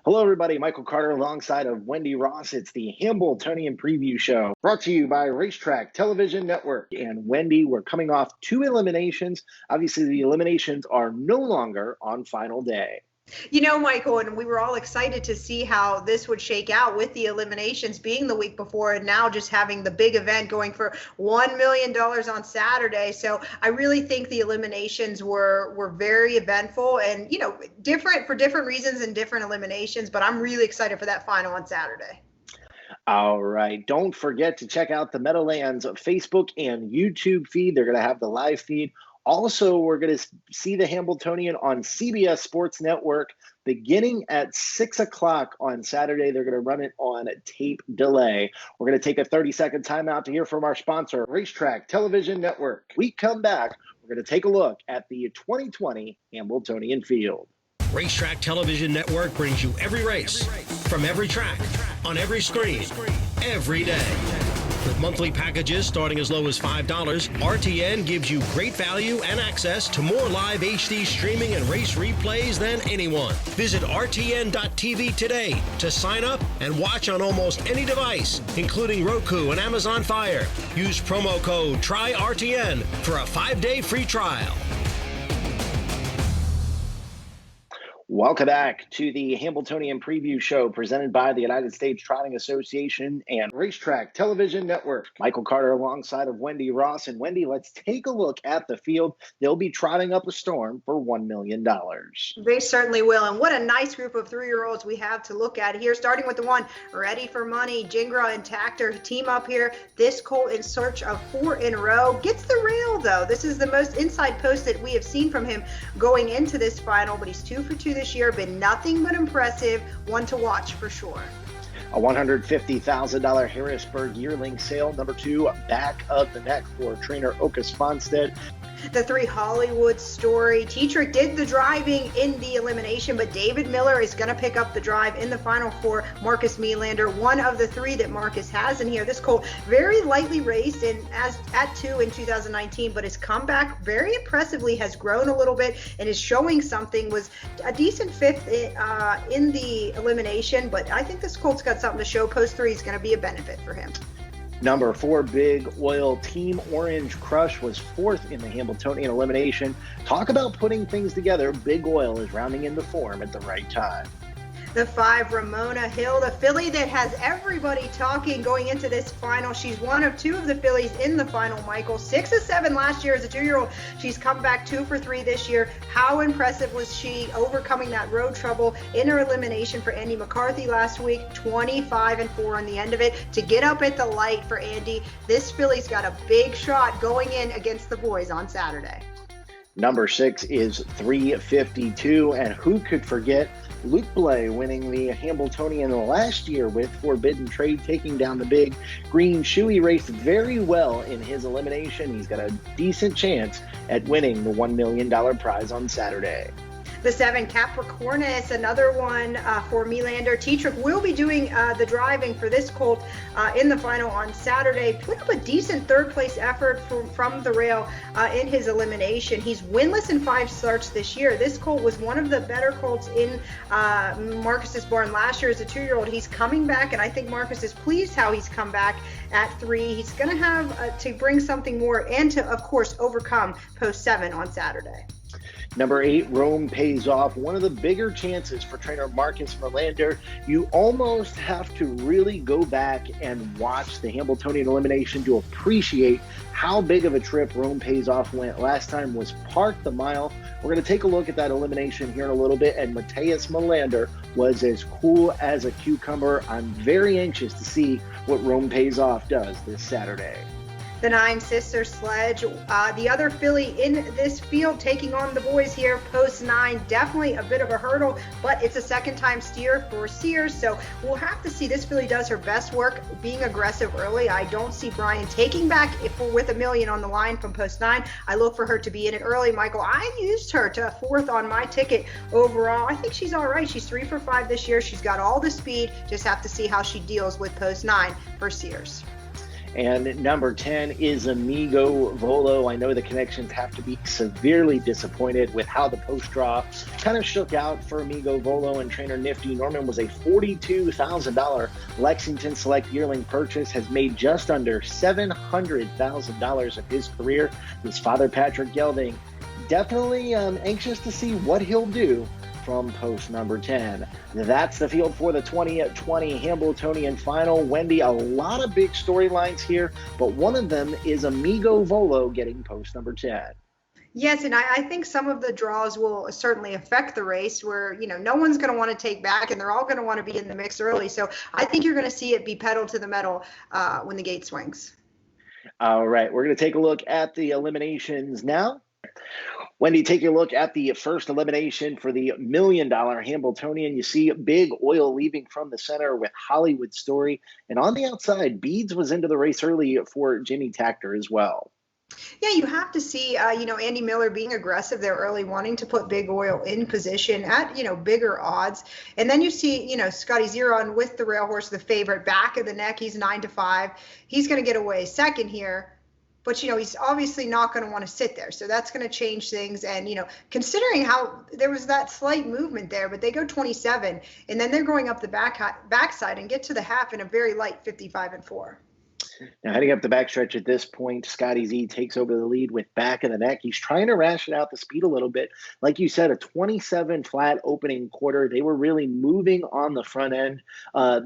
Hello, everybody. Michael Carter alongside of Wendy Ross. It's the Hambletonian Preview Show brought to you by Racetrack Television Network. And Wendy, we're coming off 2 eliminations. Obviously, the eliminations are no longer on final day. You know, Michael, and we were all excited to see how this would shake out with the eliminations being the week before and now just having the big event going for $1 million on Saturday. So I really think the eliminations were very eventful and, you know, different for different reasons and different eliminations. But I'm really excited for that final on Saturday. All right. Don't forget to check out the Meadowlands Facebook and YouTube feed. They're going to have the live feed. Also, we're going to see the Hambletonian on CBS Sports Network beginning at 6 o'clock on Saturday. They're going to run it on tape delay. We're going to take a 30-second timeout to hear from our sponsor, Racetrack Television Network. We come back, we're going to take a look at the 2020 Hambletonian field. Racetrack Television Network brings you every race, from every track, on every screen, every day. With monthly packages starting as low as $5, RTN gives you great value and access to more live HD streaming and race replays than anyone. Visit RTN.tv today to sign up and watch on almost any device, including Roku and Amazon Fire. Use promo code TRYRTN for a 5-day free trial. Welcome back to the Hambletonian Preview Show presented by the United States Trotting Association and Racetrack Television Network. Michael Carter alongside of Wendy Ross. And Wendy, let's take a look at the field. They'll be trotting up a storm for $1 million. They certainly will. And what a nice group of 3-year-olds we have to look at here, starting with the one ready for money. Jingra and Tactor team up here. This colt in search of 4 in a row. Gets the rail, though. This is the most inside post that we have seen from him going into this final, but he's 2 for 2 this year, been nothing but impressive. One to watch for sure. A $150,000 Harrisburg yearling sale, number 2, back of the neck for trainer Okas Fonstead. The 3 Hollywood story. Tetrick did the driving in the elimination, but David Miller is going to pick up the drive in the final for Marcus Melander, one of the 3 that Marcus has in here. This colt very lightly raced and as at 2 in 2019, but his comeback very impressively has grown a little bit and is showing something. Was a decent 5th in the elimination, but I think this colt's got something to show. Post 3 is going to be a benefit for him. Number 4, Big Oil Team Orange Crush was 4th in the Hambletonian elimination. Talk about putting things together. Big Oil is rounding into form at the right time. The 5, Ramona Hill, the filly that has everybody talking going into this final. She's one of 2 of the fillies in the final, Michael. 6 of 7 last year as a 2-year-old. She's come back 2 for 3 this year. How impressive was she overcoming that road trouble in her elimination for Andy McCarthy last week? 25-4 on the end of it to get up at the light for Andy. This filly's got a big shot going in against the boys on Saturday. Number 6 is 352, and who could forget Luke Blay winning the Hambletonian last year with Forbidden Trade, taking down the big green shoe. He raced very well in his elimination. He's got a decent chance at winning the $1 million prize on Saturday. The 7, Capricornus, another one for Melander. Tetrick will be doing the driving for this colt in the final on Saturday. Put up a decent 3rd place effort from the rail in his elimination. He's winless in 5 starts this year. This colt was one of the better colts in Marcus's barn last year as a 2-year-old. He's coming back, and I think Marcus is pleased how he's come back at 3. He's going to have to bring something more and to, of course, overcome post 7 on Saturday. Number 8, Rome Pays Off. One of the bigger chances for trainer Marcus Melander. You almost have to really go back and watch the Hambletonian elimination to appreciate how big of a trip Rome Pays Off went. Last time was Park the Mile. We're going to take a look at that elimination here in a little bit, and Mateus Melander was as cool as a cucumber. I'm very anxious to see what Rome Pays Off does this Saturday. The 9, Sister Sledge, the other filly in this field taking on the boys here, post 9. Definitely a bit of a hurdle, but it's a 2nd-time steer for Sears, so we'll have to see. This filly does her best work being aggressive early. I don't see Brian taking back with $1 million on the line from post 9. I look for her to be in it early, Michael. I used her to 4th on my ticket overall. I think she's all right. She's 3 for 5 this year. She's got all the speed. Just have to see how she deals with post 9 for Sears. And number 10 is Amigo Volo. I know the connections have to be severely disappointed with how the post draw kind of shook out for Amigo Volo and trainer Nifty Norman. Was a $42,000 Lexington Select yearling purchase, has made just under $700,000 in his career. His father, Patrick Gelding, definitely anxious to see what he'll do from post number 10. That's the field for the 2020 Hambletonian final. Wendy, a lot of big storylines here, but one of them is Amigo Volo getting post number 10. Yes, and I think some of the draws will certainly affect the race where, no one's going to want to take back and they're all going to want to be in the mix early. So I think you're going to see it be pedal to the metal when the gate swings. All right, we're going to take a look at the eliminations now. Wendy, take a look at the first elimination for the $1 million Hambletonian. You see Big Oil leaving from the center with Hollywood Story. And on the outside, Beads was into the race early for Jimmy Takter as well. Yeah, you have to see, Andy Miller being aggressive there early, wanting to put Big Oil in position at, bigger odds. And then you see, Scotty Zeron with the rail horse, the favorite, back of the neck. He's 9-5. He's going to get away second here. But, he's obviously not going to want to sit there. So that's going to change things. And, considering how there was that slight movement there, but they go 27 and then they're going up the backside and get to the half in a very light 55-4. Now, heading up the backstretch at this point, Scotty Z takes over the lead with back of the neck. He's trying to ration out the speed a little bit. Like you said, a 27 flat opening quarter. They were really moving on the front end.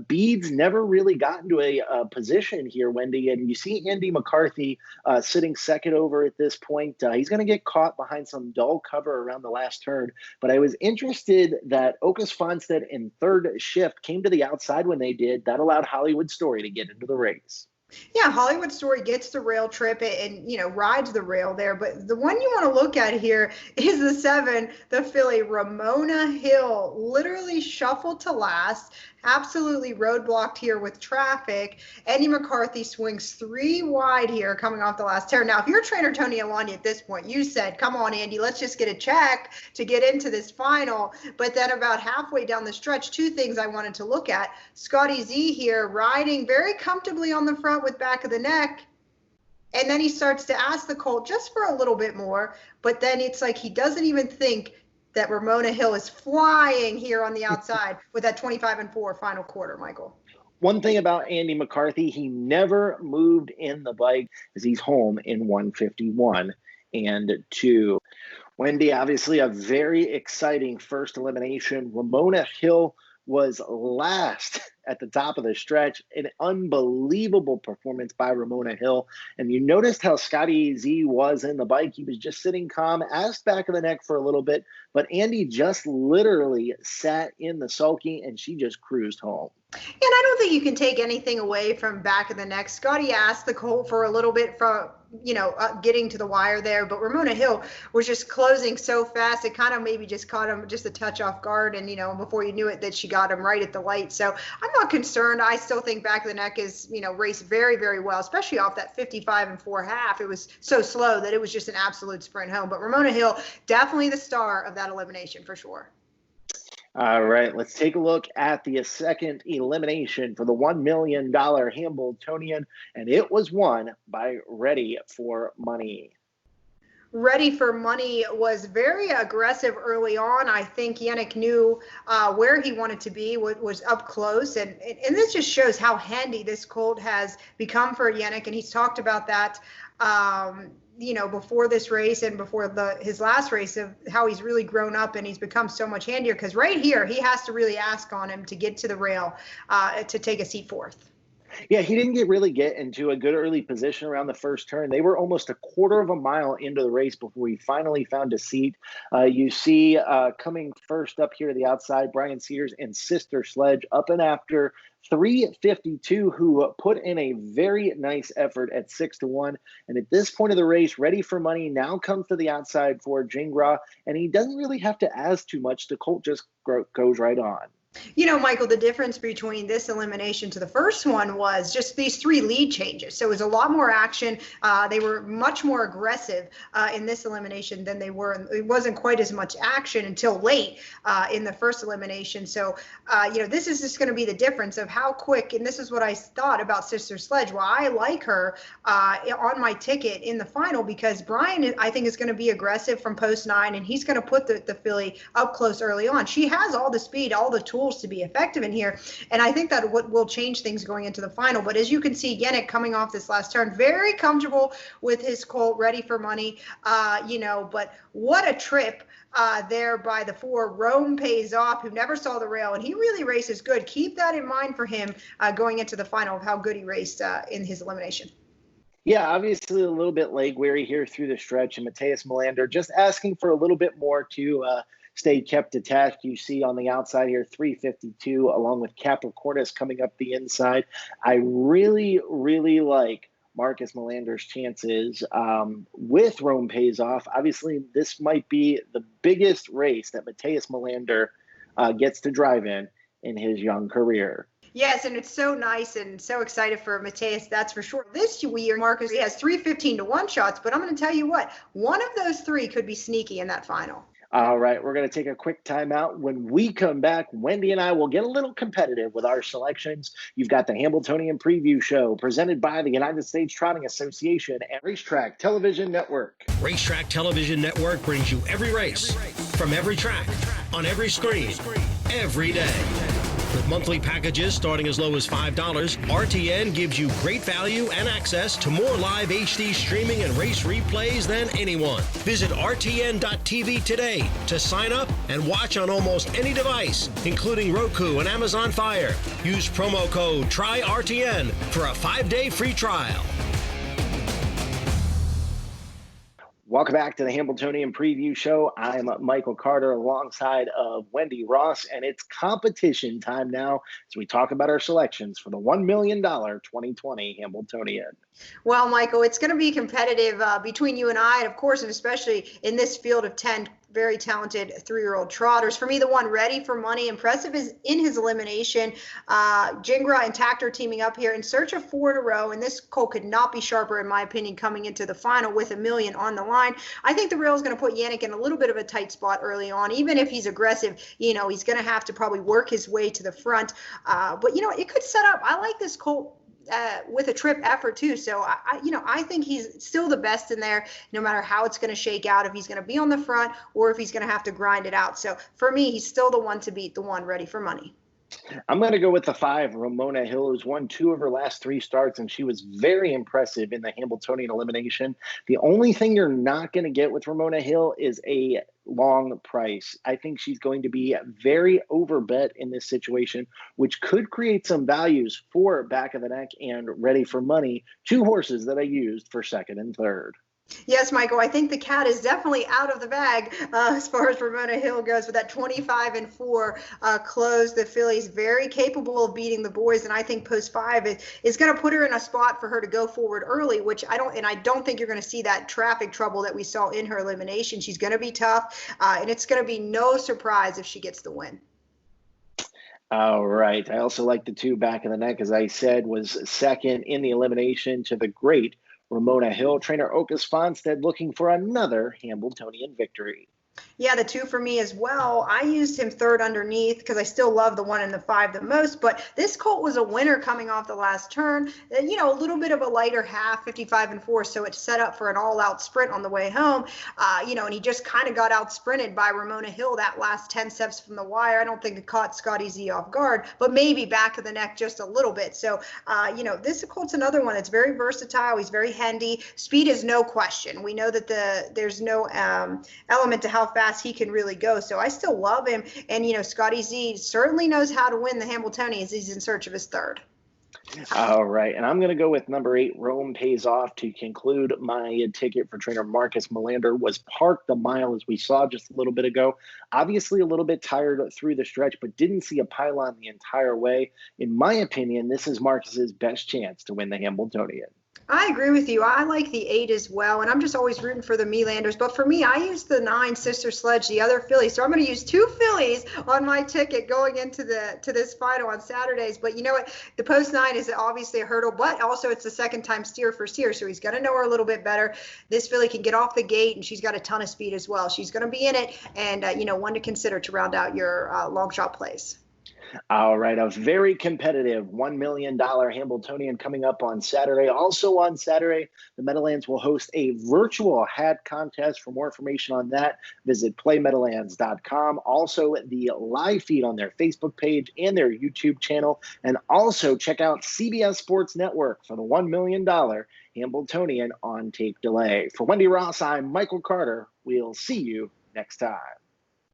Beads never really got into a position here, Wendy. And you see Andy McCarthy sitting second over at this point. He's going to get caught behind some dull cover around the last turn. But I was interested that Okus Fonstead in third shift came to the outside when they did. That allowed Hollywood Story to get into the race. Yeah, Hollywood Story gets the rail trip and, rides the rail there. But the one you want to look at here is the 7, the filly Ramona Hill, literally shuffled to last, absolutely roadblocked here with traffic. Andy McCarthy swings 3 wide here coming off the last turn. Now, if you're trainer Tony Alani at this point, you said, come on, Andy, let's just get a check to get into this final. But then about halfway down the stretch, 2 things I wanted to look at. Scotty Z here riding very comfortably on the front with back of the neck. And then he starts to ask the colt just for a little bit more. But then it's like he doesn't even think that Ramona Hill is flying here on the outside with that 25-4 final quarter, Michael. One thing about Andy McCarthy, he never moved in the bike as he's home in 151-2. Wendy, obviously a very exciting first elimination. Ramona Hill was last at the top of the stretch. An unbelievable performance by Ramona Hill. And you noticed how Scotty Z was in the bike. He was just sitting calm, asked back of the neck for a little bit, but Andy just literally sat in the sulky and she just cruised home. And I don't think you can take anything away from back of the neck. Scotty asked the colt for a little bit from, getting to the wire there, but Ramona Hill was just closing so fast. It kind of maybe just caught him just a touch off guard. And, before you knew it, that she got him right at the light. So I'm not concerned. I still think back of the neck is, raced very, very well, especially off that 55-4 half. It was so slow that it was just an absolute sprint home. But Ramona Hill, definitely the star of that elimination for sure. All right, let's take a look at the second elimination for the $1 million Hambletonian, and it was won by Ready for Money. Ready for Money was very aggressive early on. I think Yannick knew where he wanted to be, was up close. And this just shows how handy this colt has become for Yannick. And he's talked about that, before this race and before his last race, of how he's really grown up and he's become so much handier. Because right here, he has to really ask on him to get to the rail to take a seat fourth. Yeah, he didn't really get into a good early position around the first turn. They were almost a quarter of a mile into the race before he finally found a seat. You see coming first up here to the outside, Brian Sears and Sister Sledge up and after 352, who put in a very nice effort at 6-1. And at this point of the race, Ready for Money now comes to the outside for Jingra, and he doesn't really have to ask too much. The colt just goes right on. You know, Michael, the difference between this elimination to the first one was just these three lead changes. So it was a lot more action. They were much more aggressive in this elimination than they were. It wasn't quite as much action until late in the first elimination. So, this is just going to be the difference of how quick. And this is what I thought about Sister Sledge. Well, I like her on my ticket in the final because Brian, I think, is going to be aggressive from post 9, and he's going to put the filly up close early on. She has all the speed, all the tools to be effective in here. And I think that what will change things going into the final. But as you can see, Yannick coming off this last turn, very comfortable with his colt, ready for money, but what a trip there by the 4. Rome Pays Off, who never saw the rail, and he really races good. Keep that in mind for him going into the final of how good he raced in his elimination. Yeah, obviously a little bit leg weary here through the stretch, and Mateus Melander just asking for a little bit more to stay kept attached. You see on the outside here, 352, along with Capricornus coming up the inside. I really, really like Marcus Melander's chances with Rome Pays Off. Obviously, this might be the biggest race that Mateus Melander gets to drive in his young career. Yes, and it's so nice and so excited for Mateus, that's for sure. This year, Marcus, he has 315 to 1 shots, but I'm going to tell you what, one of those 3 could be sneaky in that final. All right, we're going to take a quick timeout. When we come back, Wendy and I will get a little competitive with our selections. You've got the Hambletonian Preview Show presented by the United States Trotting Association and Racetrack Television Network. Racetrack Television Network brings you every race, from every track, on every screen, every day. With monthly packages starting as low as $5, RTN gives you great value and access to more live HD streaming and race replays than anyone. Visit RTN.tv today to sign up and watch on almost any device, including Roku and Amazon Fire. Use promo code TRYRTN for a 5-day free trial. Welcome back to the Hambletonian Preview Show. I'm Michael Carter alongside of Wendy Ross, and it's competition time now as we talk about our selections for the $1 million 2020 Hambletonian. Well, Michael, it's going to be competitive between you and I, and of course, and especially in this field of 10 very talented 3-year-old trotters. For me, the one ready for money, impressive is in his elimination. Jingra and Tactor teaming up here in search of 4 in a row, and this colt could not be sharper, in my opinion, coming into the final with $1 million on the line. I think the rail is going to put Yannick in a little bit of a tight spot early on. Even if he's aggressive, he's going to have to probably work his way to the front. But it could set up. I like this colt with a trip effort too. So I think he's still the best in there, no matter how it's going to shake out, if he's going to be on the front or if he's going to have to grind it out. So for me, he's still the one to beat, the one ready for money. I'm going to go with the 5, Ramona Hill, who's won 2 of her last 3 starts, and she was very impressive in the Hambletonian elimination. The only thing you're not going to get with Ramona Hill is a long price. I think she's going to be very overbet in this situation, which could create some values for Back of the Neck and Ready for Money, 2 horses that I used for 2nd and 3rd. Yes, Michael, I think the cat is definitely out of the bag as far as Ramona Hill goes with that 25-4 close. The filly's very capable of beating the boys, and I think post 5 is going to put her in a spot for her to go forward early, which I don't think you're going to see that traffic trouble that we saw in her elimination. She's going to be tough, and it's going to be no surprise if she gets the win. All right. I also like the 2 Back of the Neck, as I said, was 2nd in the elimination to the great Ramona Hill. Trainer Otis Fonstead looking for another Hambletonian victory. Yeah, the 2 for me as well. I used him 3rd underneath because I still love the 1 and the 5 the most, but this colt was a winner coming off the last turn. A little bit of a lighter half, 55-4, so it's set up for an all-out sprint on the way home. And he just kind of got out-sprinted by Ramona Hill that last 10 steps from the wire. I don't think it caught Scotty Z off guard, but maybe Back of the Neck just a little bit. So, this colt's another one that's very versatile. He's very handy. Speed is no question. We know that there's no element to how fast he can really go. So I still love him. And, Scotty Z certainly knows how to win the Hambletonian as he's in search of his 3rd. All right. And I'm going to go with number 8, Rome Pays Off, to conclude my ticket for trainer Marcus Melander. Was parked the mile, as we saw just a little bit ago. Obviously a little bit tired through the stretch, but didn't see a pylon the entire way. In my opinion, this is Marcus's best chance to win the Hambletonian. I agree with you. I like the 8 as well, and I'm just always rooting for the Melanders. But for me, I use the 9 Sister Sledge, the other filly. So I'm going to use 2 fillies on my ticket going into this final on Saturdays. But you know what? The post 9 is obviously a hurdle, but also it's the second time steer for Steer, so he's going to know her a little bit better. This filly can get off the gate, and she's got a ton of speed as well. She's going to be in it, and one to consider to round out your long shot plays. All right, a very competitive $1 million Hambletonian coming up on Saturday. Also on Saturday, the Meadowlands will host a virtual hat contest. For more information on that, visit playmeadowlands.com. Also, the live feed on their Facebook page and their YouTube channel. And also check out CBS Sports Network for the $1 million Hambletonian on tape delay. For Wendy Ross, I'm Michael Carter. We'll see you next time.